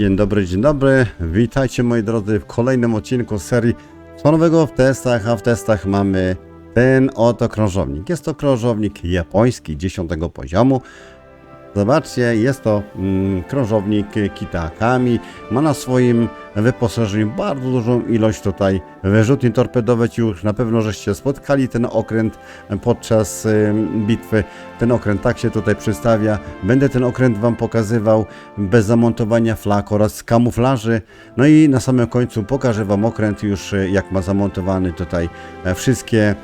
Dzień dobry, witajcie moi drodzy w kolejnym odcinku serii co nowego w testach, a w testach mamy ten oto krążownik. Jest to krążownik japoński 10 poziomu. Zobaczcie, jest to krążownik Kita Akami. Ma na swoim wyposażeniu bardzo dużą ilość tutaj wyrzutni torpedowych. Już na pewno żeście spotkali ten okręt podczas bitwy. Ten okręt tak się tutaj przedstawia. Będę ten okręt Wam pokazywał bez zamontowania flag oraz kamuflaży. No i na samym końcu pokażę Wam okręt już jak ma zamontowany tutaj wszystkie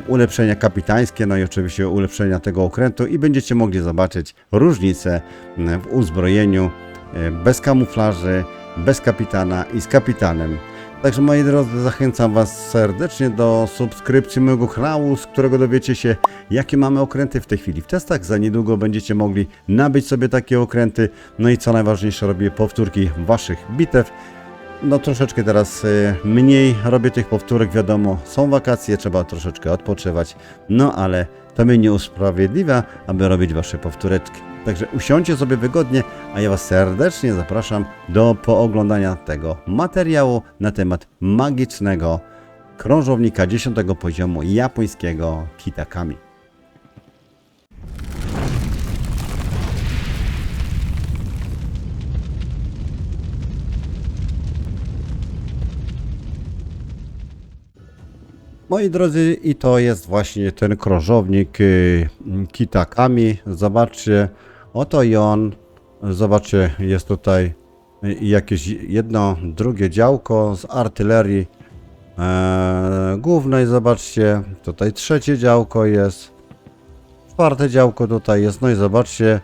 ulepszenia kapitańskie, no i oczywiście ulepszenia tego okrętu i będziecie mogli zobaczyć różnicę w uzbrojeniu bez kamuflaży, bez kapitana i z kapitanem. Także moi drodzy, zachęcam Was serdecznie do subskrypcji mojego kanału, z którego dowiecie się, jakie mamy okręty w tej chwili w testach. Za niedługo będziecie mogli nabyć sobie takie okręty. No i co najważniejsze, robię powtórki Waszych bitew. No troszeczkę teraz mniej robię tych powtórek, wiadomo, są wakacje, trzeba troszeczkę odpoczywać, no ale to mnie nie usprawiedliwia, aby robić Wasze powtóreczki. Także usiądźcie sobie wygodnie, a ja Was serdecznie zapraszam do pooglądania tego materiału na temat magicznego krążownika 10 poziomu japońskiego Kita Akami. Moi drodzy, i to jest właśnie ten krążownik Kita Akami. Zobaczcie, oto i on. Zobaczcie, jest tutaj jakieś jedno, drugie działko z artylerii głównej. Zobaczcie, tutaj trzecie działko jest, czwarte działko tutaj jest. No i zobaczcie,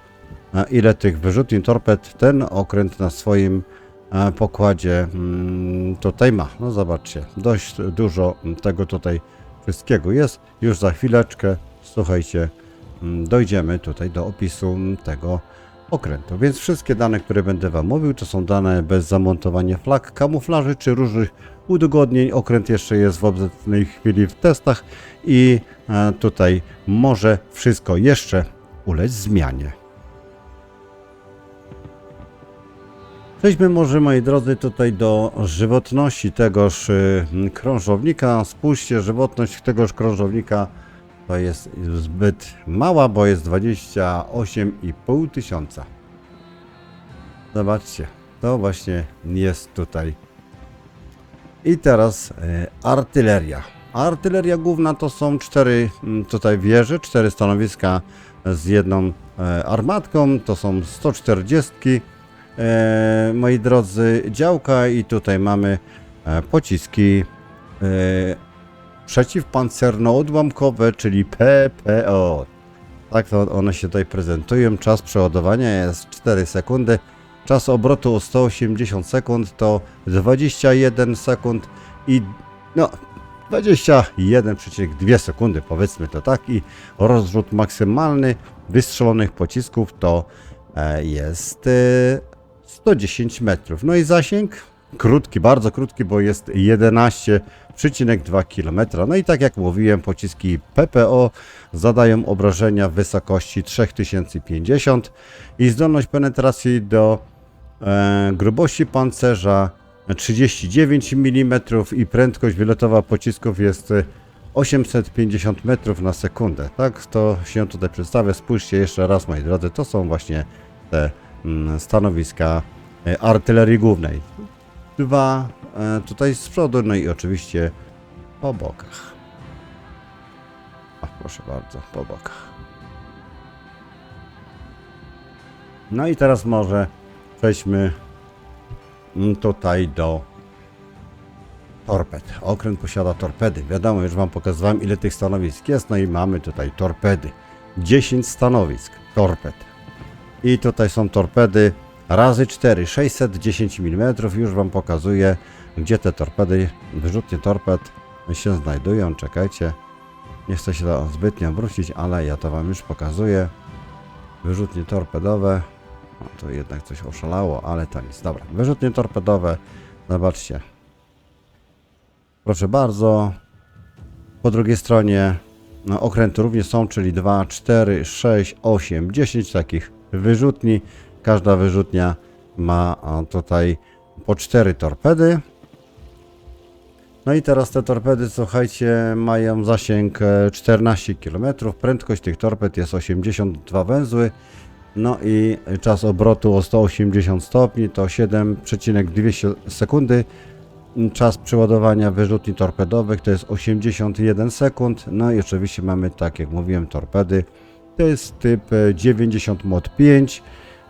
ile tych wyrzutni torped ten okręt na swoim pokładzie tutaj ma. No zobaczcie, dość dużo tego tutaj wszystkiego jest. Już za chwileczkę, słuchajcie, dojdziemy tutaj do opisu tego okrętu. Więc wszystkie dane, które będę Wam mówił, to są dane bez zamontowania flag, kamuflaży czy różnych udogodnień. Okręt jeszcze jest w obecnej chwili w testach i tutaj może wszystko jeszcze ulec zmianie. Przejdźmy może, moi drodzy, tutaj do żywotności tegoż krążownika. Spójrzcie, żywotność tegoż krążownika to jest zbyt mała, bo jest 28,5 tysiąca. Zobaczcie, to właśnie jest tutaj. I teraz artyleria. Artyleria główna to są 4 tutaj wieże, 4 stanowiska z jedną armatką, to są 140. Moi drodzy, działka i tutaj mamy pociski przeciwpancerno-odłamkowe, czyli PPO. Tak to one się tutaj prezentują. Czas przeładowania jest 4 sekundy. Czas obrotu o 180 sekund to 21 sekund i no 21,2 sekundy, powiedzmy to tak. I rozrzut maksymalny wystrzelonych pocisków to jest 110 metrów. No i zasięg krótki, bardzo krótki, bo jest 11,2 km. No i tak jak mówiłem, pociski PPO zadają obrażenia w wysokości 3050 i zdolność penetracji do grubości pancerza 39 mm i prędkość wylotowa pocisków jest 850 metrów na sekundę. Tak to się tutaj przedstawia. Spójrzcie jeszcze raz, moi drodzy, to są właśnie te stanowiska artylerii głównej. 2 tutaj z przodu, no i oczywiście po bokach. Proszę bardzo, po bokach. No i teraz może przejdźmy tutaj do torped. Okręt posiada torpedy. Wiadomo, już Wam pokazywałem, ile tych stanowisk jest. No i mamy tutaj torpedy. 10 stanowisk torped. I tutaj są torpedy razy 4, 610 mm. Już Wam pokazuję, gdzie te torpedy, wyrzutnie torped się znajdują. Czekajcie, nie chcę się to zbytnio wrócić, ale ja to Wam już pokazuję. Wyrzutnie torpedowe. No, to jednak coś oszalało, ale to nic. Dobra, wyrzutnie torpedowe. Zobaczcie. Proszę bardzo. Po drugiej stronie no, okręty również są, czyli 2, 4, 6, 8, 10 takich wyrzutni. Każda wyrzutnia ma tutaj po 4 torpedy. No i teraz te torpedy, słuchajcie, mają zasięg 14 km, prędkość tych torped jest 82 węzły, no i czas obrotu o 180 stopni to 7,2 sekundy. Czas przeładowania wyrzutni torpedowych to jest 81 sekund. No i oczywiście mamy, tak jak mówiłem, torpedy. To jest typ 90 Mod 5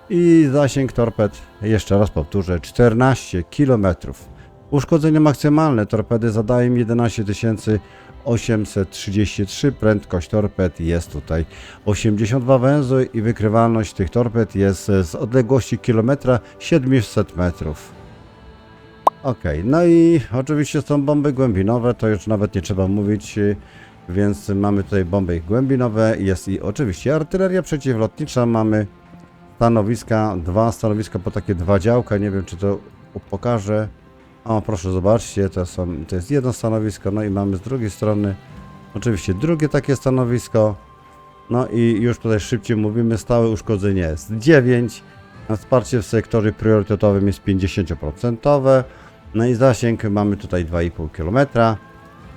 i zasięg torped, jeszcze raz powtórzę, 14 km. Uszkodzenie maksymalne torpedy zadają 11 833, prędkość torped jest tutaj 82 węzły i wykrywalność tych torped jest z odległości kilometra 700 metrów. Ok, no i oczywiście są bomby głębinowe, to już nawet nie trzeba mówić, więc mamy tutaj bomby głębinowe, jest i oczywiście artyleria przeciwlotnicza, mamy stanowiska, 2 stanowiska po takie 2 działka, nie wiem czy to pokażę. O, proszę zobaczcie, to jest jedno stanowisko, no i mamy z drugiej strony oczywiście drugie takie stanowisko. No i już tutaj szybciej mówimy, stałe uszkodzenie jest 9, wsparcie w sektorze priorytetowym jest 50%, no i zasięg mamy tutaj 2,5 km,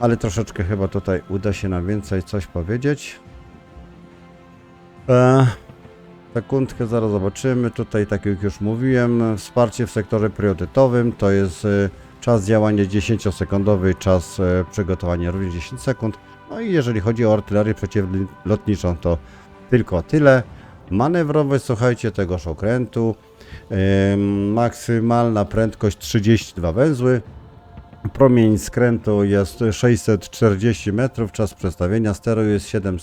ale troszeczkę chyba tutaj uda się nam więcej coś powiedzieć. Sekundkę, zaraz zobaczymy. Tutaj, tak jak już mówiłem, wsparcie w sektorze priorytetowym to jest czas działania 10-sekundowy, czas przygotowania również 10 sekund. No i jeżeli chodzi o artylerię przeciwlotniczą, to tylko tyle. Manewrowość, słuchajcie, tegoż okrętu. Maksymalna prędkość 32 węzły. Promień skrętu jest 640 metrów, czas przestawienia steru jest 7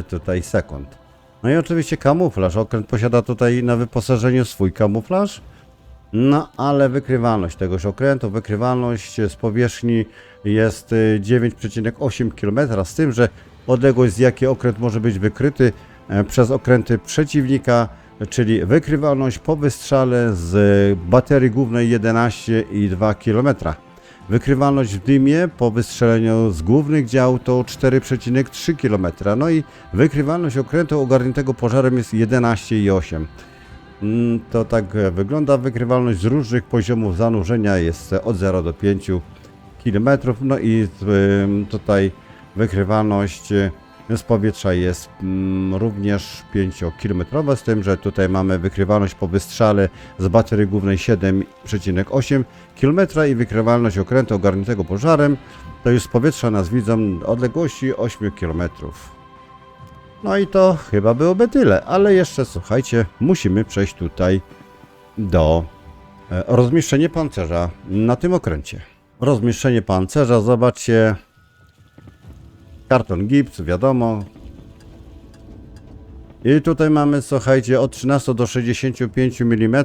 tutaj sekund. No i oczywiście kamuflaż. Okręt posiada tutaj na wyposażeniu swój kamuflaż. No ale wykrywalność tegoż okrętu, wykrywalność z powierzchni jest 9,8 km, z tym, że odległość z jakiej okręt może być wykryty przez okręty przeciwnika, czyli wykrywalność po wystrzale z baterii głównej 11,2 km. Wykrywalność w dymie po wystrzeleniu z głównych dział to 4,3 km. No i wykrywalność okrętu ogarniętego pożarem jest 11,8. To tak wygląda. Wykrywalność z różnych poziomów zanurzenia jest od 0 do 5 km. No i tutaj wykrywalność z powietrza jest również 5-kilometrowa, z tym, że tutaj mamy wykrywalność po wystrzale z baterii głównej 7,8 km i wykrywalność okrętu ogarniętego pożarem to już z powietrza nas widzą odległości 8 km. No i to chyba byłoby tyle, ale jeszcze słuchajcie, musimy przejść tutaj do rozmieszczenia pancerza na tym okręcie. Rozmieszczenie pancerza, zobaczcie. Karton gips, wiadomo. I tutaj mamy, słuchajcie, od 13 do 65 mm.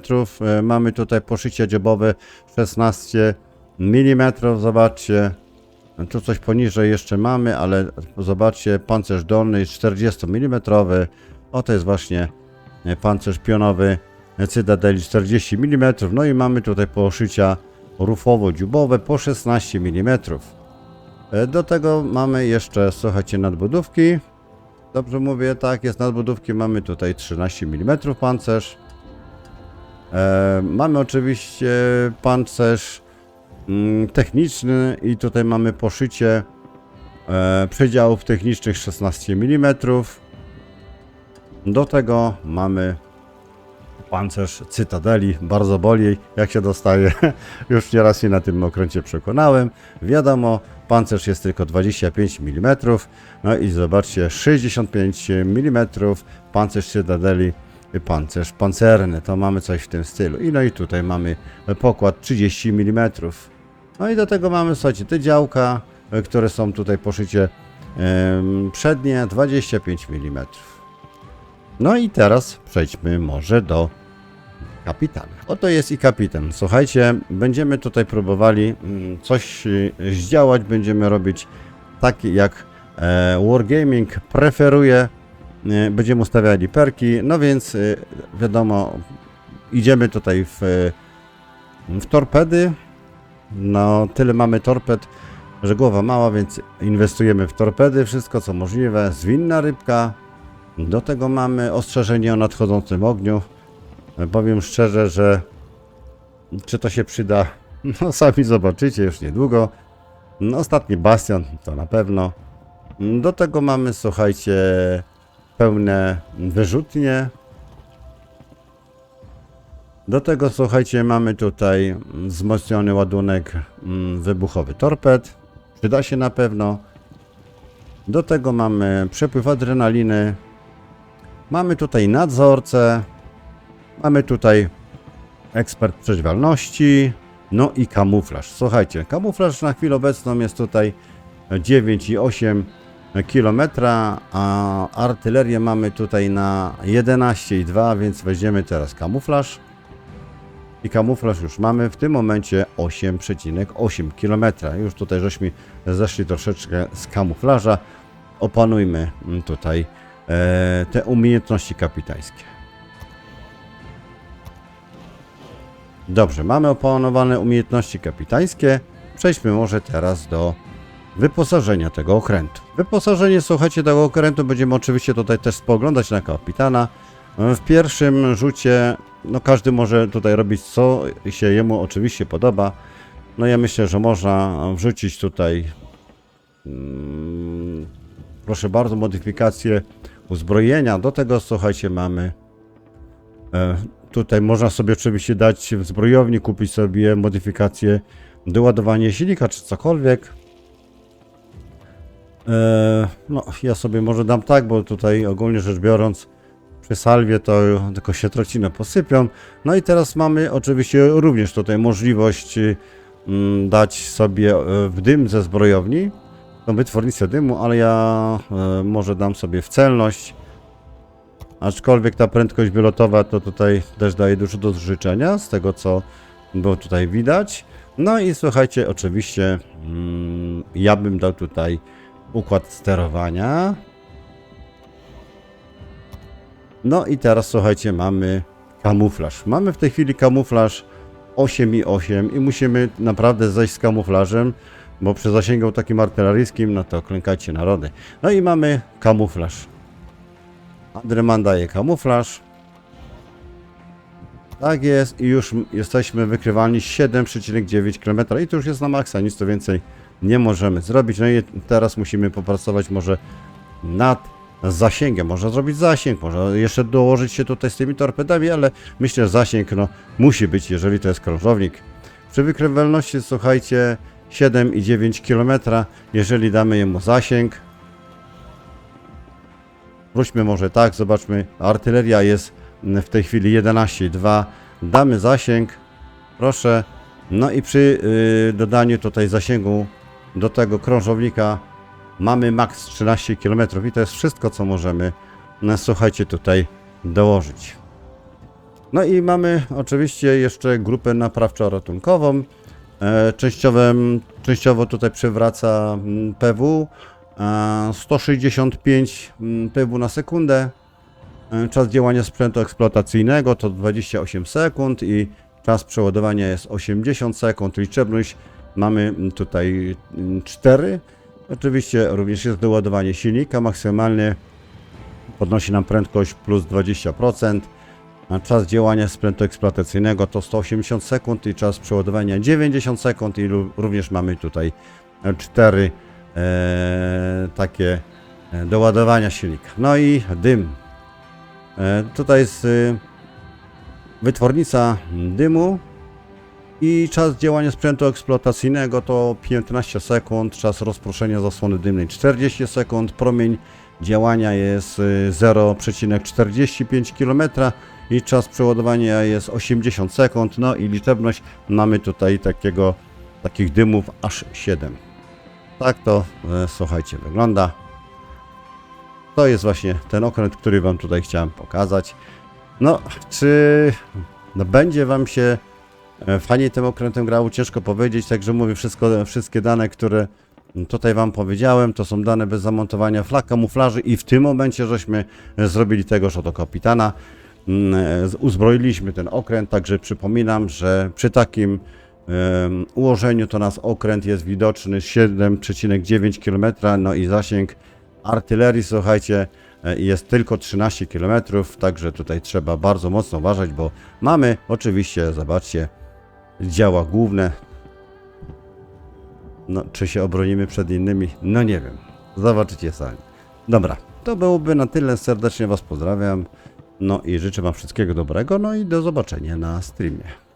Mamy tutaj poszycie dziobowe 16 mm. Zobaczcie. Tu coś poniżej jeszcze mamy, ale zobaczcie, pancerz dolny jest 40 mm. Oto jest właśnie pancerz pionowy Cytadeli 40 mm. No i mamy tutaj poszycia rufowo-dziubowe po 16 mm. Do tego mamy jeszcze, słuchajcie, nadbudówki. Dobrze mówię, tak, jest nadbudówki. Mamy tutaj 13 mm pancerz. Mamy oczywiście pancerz techniczny i tutaj mamy poszycie przedziałów technicznych 16 mm. Do tego mamy pancerz Cytadeli, bardzo boli jak się dostaje, już nieraz się na tym okręcie przekonałem. Wiadomo, pancerz jest tylko 25 mm, no i zobaczcie, 65 mm, pancerz Cytadeli, pancerz pancerny, to mamy coś w tym stylu. I no i tutaj mamy pokład 30 mm. No i do tego mamy, słuchajcie, te działka, które są tutaj poszycie przednie, 25 mm. No i teraz przejdźmy może do kapitana. Oto jest i kapitan. Słuchajcie, będziemy tutaj próbowali coś zdziałać, będziemy robić tak jak Wargaming preferuje. Będziemy ustawiali perki, no więc wiadomo, idziemy tutaj w torpedy. No tyle mamy torped, że głowa mała, więc inwestujemy w torpedy, wszystko co możliwe. Zwinna rybka. Do tego mamy ostrzeżenie o nadchodzącym ogniu. Powiem szczerze, że czy to się przyda, no sami zobaczycie już niedługo. No, ostatni bastion to na pewno. Do tego mamy, słuchajcie, pełne wyrzutnie. Do tego, słuchajcie, mamy tutaj wzmocniony ładunek wybuchowy torped. Przyda się na pewno. Do tego mamy przepływ adrenaliny. Mamy tutaj nadzorcę. Mamy tutaj ekspert przeżywalności. No i kamuflaż. Słuchajcie, kamuflaż na chwilę obecną jest tutaj 9,8 km, a artylerię mamy tutaj na 11,2, więc weźmiemy teraz kamuflaż. I kamuflaż już mamy w tym momencie 8,8 km. Już tutaj żeśmy zeszli troszeczkę z kamuflaża. Opanujmy tutaj te umiejętności kapitańskie. Dobrze, mamy opanowane umiejętności kapitańskie. Przejdźmy może teraz do wyposażenia tego okrętu. Wyposażenie, słuchajcie, tego okrętu będziemy oczywiście tutaj też spoglądać na kapitana. W pierwszym rzucie, no każdy może tutaj robić co się jemu oczywiście podoba. No ja myślę, że można wrzucić tutaj, proszę bardzo, modyfikację uzbrojenia. Do tego, słuchajcie, mamy tutaj można sobie oczywiście dać w zbrojowni, kupić sobie modyfikację doładowanie silnika czy cokolwiek. No ja sobie może dam tak, bo tutaj ogólnie rzecz biorąc przy salwie to tylko się trociny posypią. No i teraz mamy oczywiście również tutaj możliwość dać sobie w dym ze zbrojowni, tą wytwornicę dymu, ale ja może dam sobie w celność. Aczkolwiek ta prędkość wylotowa to tutaj też daje dużo do życzenia, z tego co było tutaj widać. No i słuchajcie, oczywiście ja bym dał tutaj układ sterowania. No i teraz słuchajcie, mamy kamuflaż. Mamy w tej chwili kamuflaż 8,8 i musimy naprawdę zejść z kamuflażem, bo przy zasięgu takim artyleryjskim, no to klękajcie narody. No i mamy kamuflaż. Adreman daje kamuflaż. Tak jest i już jesteśmy wykrywalni 7,9 km i to już jest na maksa, nic to więcej nie możemy zrobić. No i teraz musimy popracować może nad zasięgiem. Można zrobić zasięg, można jeszcze dołożyć się tutaj z tymi torpedami, ale myślę, że zasięg no, musi być, jeżeli to jest krążownik. Przy wykrywalności, słuchajcie, 7,9 km, jeżeli damy jemu zasięg. Wróćmy może tak, zobaczmy, artyleria jest w tej chwili 11,2, damy zasięg, proszę, no i przy dodaniu tutaj zasięgu do tego krążownika mamy maks 13 km i to jest wszystko, co możemy, no, słuchajcie, tutaj dołożyć. No i mamy oczywiście jeszcze grupę naprawczo-ratunkową, częściowo tutaj przywraca PW, 165 PW na sekundę. Czas działania sprzętu eksploatacyjnego to 28 sekund i czas przeładowania jest 80 sekund. Liczebność mamy tutaj 4. Oczywiście również jest doładowanie silnika. Maksymalnie podnosi nam prędkość plus 20%. A czas działania sprzętu eksploatacyjnego to 180 sekund i czas przeładowania 90 sekund i również mamy tutaj 4 takie doładowania silnika. No i dym. Tutaj jest wytwornica dymu i czas działania sprzętu eksploatacyjnego to 15 sekund, czas rozproszenia zasłony dymnej 40 sekund, promień działania jest 0,45 km i czas przeładowania jest 80 sekund, no i liczebność mamy tutaj takich dymów aż 7. Tak to, słuchajcie, wygląda. To jest właśnie ten okręt, który wam tutaj chciałem pokazać. No, czy będzie wam się fajnie tym okrętem grało? Ciężko powiedzieć, także mówię, wszystkie dane, które tutaj wam powiedziałem, to są dane bez zamontowania flag kamuflaży i w tym momencie żeśmy zrobili tegoż oto kapitana. Uzbroiliśmy ten okręt, także przypominam, że przy takim ułożeniu to nasz okręt jest widoczny 7,9 km, no i zasięg artylerii, słuchajcie, i jest tylko 13 km, także tutaj trzeba bardzo mocno uważać, bo mamy oczywiście, zobaczcie, działa główne. No, czy się obronimy przed innymi? No nie wiem. Zobaczycie sami. Dobra, to byłoby na tyle. Serdecznie Was pozdrawiam. No i życzę Wam wszystkiego dobrego. No i do zobaczenia na streamie.